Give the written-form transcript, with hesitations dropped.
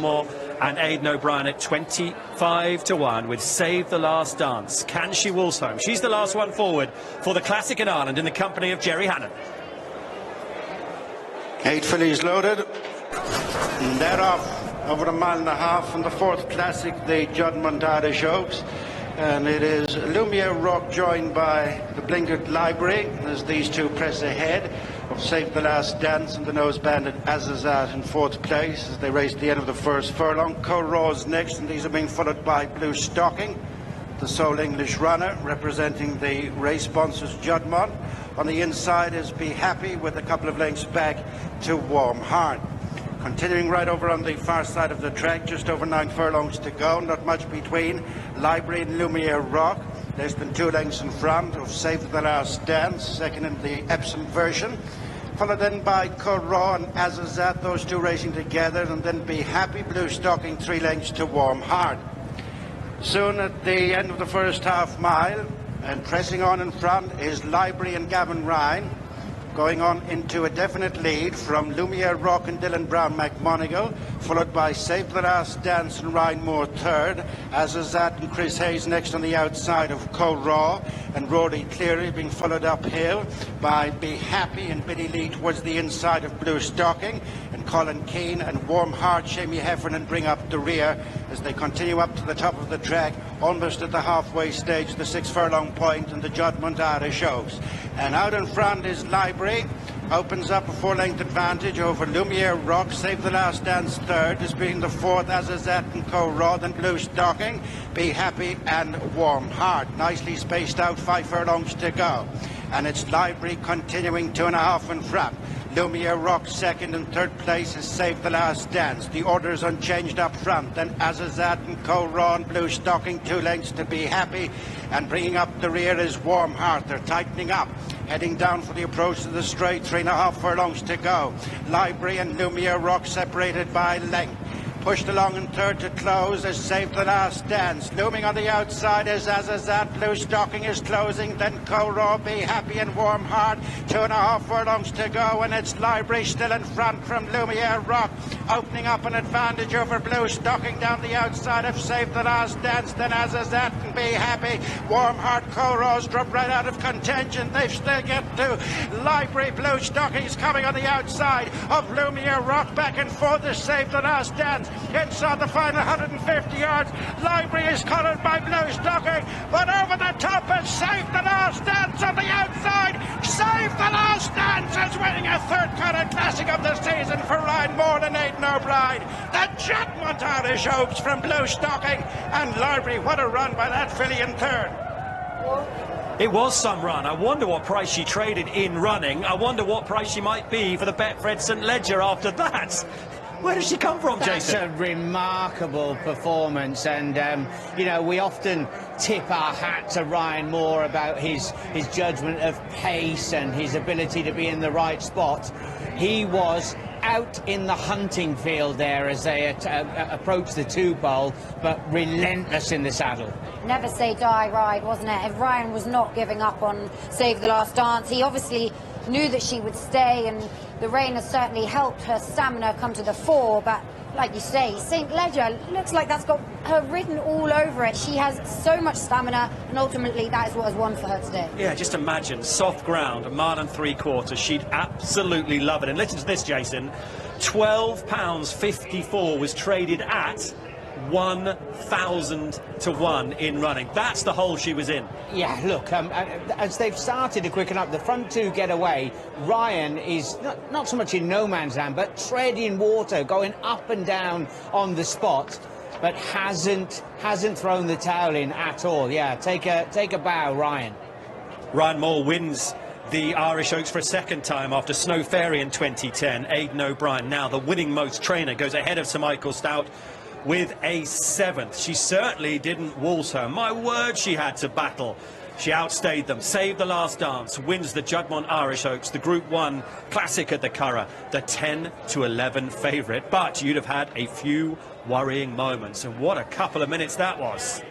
Walmore and Aidan O'Brien at 25 to 1 with Save the Last Dance. Can she waltz home? She's the last one forward for the Classic in Ireland in the company of Jerry Hannon. 8 fillies loaded, and they're off over 1.5 miles from the 4th Classic, the Judgment Irish Oaks. And it is Lumiere Rock joined by the Blinkered Library as these two press ahead of Save the Last Dance and the Nose Bandit Azazat in 4th place as they race the end of the first furlong. Co-Raw's next, and these are being followed by Blue Stocking, the sole English runner representing the race sponsors Judmont. On the inside is Be Happy with a couple of lengths back to Warm Heart. Continuing right over on the far side of the track, just over 9 furlongs to go, not much between Library and Lumiere Rock, less than 2 lengths in front of Save the Last Dance, second in the Epsom version, followed then by Co-Raw and Azazat, those two racing together, and then Be Happy, Blue Stocking 3 lengths to Warm Heart. Soon at the end of the first half mile, and pressing on in front is Library and Gavin Ryan, going on into a definite lead from Lumiere Rock and Dylan Brown McMonigal, followed by Save the Last Dance and Ryan Moore third, Azazat and Chris Hayes next on the outside of Co-Raw, and Rory Cleary being followed uphill by Be Happy and Billy Lee towards the inside of Blue Stocking, and Colin Keane and Warm Heart, Shamie Heffernan bring up the rear as they continue up to the top of the track, almost at the halfway stage, the 6 furlong point and the Judgment Irish Oaks. And out in front is Library, opens up a 4-length advantage over Lumiere Rock. Save the Last Dance third, as being the 4th Azazat and Co-Raw, then Blue Stocking, Be Happy and Warm Heart. Nicely spaced out, 5 furlongs to go. And it's Library continuing 2.5 in front. Lumiere Rock second, and third place is Save the Last Dance. The order is unchanged up front. Then Azazat and Co-Raw and Blue Stocking 2 lengths to Be Happy, and bringing up the rear is Warm Heart. They're tightening up, heading down for the approach to the straight. 3.5 furlongs to go. Library and Lumiere Rock separated by length. Pushed along in third to close as Save the Last Dance. Looming on the outside is Azazat. Blue Stocking is closing. Then Co-Raw, Be Happy and Warm Heart. 2.5 furlongs to go, and it's Library still in front from Lumiere Rock, opening up an advantage over Blue Stocking down the outside of Save the Last Dance. Then Azazat and Be Happy. Warm Heart, Co-Raw's dropped right out of contention. They've still get to Library. Blue Stocking's coming on the outside of Lumiere Rock. Back and forth is Save the Last Dance. Inside the final 150 yards, Library is collared by Blue Stocking, but over the top is Save the Last Dance on the outside. Save the Last Dance is winning a 3rd Connacht Classic of the season for Ryan Moore and Aidan O'Brien. The Judgment Irish Oaks from Blue Stocking, and Library, what a run by that filly in 3rd. It was some run. I wonder what price she traded in running. I wonder what price she might be for the Betfred St Ledger after that. Where does she come from, Jason? That's a remarkable performance, and you know, we often tip our hat to Ryan Moore about his judgment of pace and his ability to be in the right spot. He was out in the hunting field there as they approached the 2-pole, but relentless in the saddle. Never say die ride, wasn't it? If Ryan was not giving up on Save the Last Dance, he obviously knew that she would stay, and the rain has certainly helped her stamina come to the fore. But like you say, St Ledger looks like that's got her written all over it. She has so much stamina, and ultimately that is what has won for her today. Yeah, just imagine, soft ground, 1.75 miles. She'd absolutely love it. And listen to this, Jason, £12.54 was traded at 1,000 to 1 in running. That's the hole she was in. Yeah, look, as they've started to quicken up, the front 2 get away. Ryan is not so much in no man's land, but treading water, going up and down on the spot, but hasn't thrown the towel in at all. Yeah, take a bow, Ryan. Ryan Moore wins the Irish Oaks for a 2nd time after Snow Fairy in 2010. Aidan O'Brien, now the winning most trainer, goes ahead of Sir Michael Stout with a 7th. She certainly didn't waltz her. My word, she had to battle. She outstayed them. Save the Last Dance wins the Judmont Irish Oaks, the Group 1 Classic at the Curragh, the 10 to 11 favourite. But you'd have had a few worrying moments, and what a couple of minutes that was.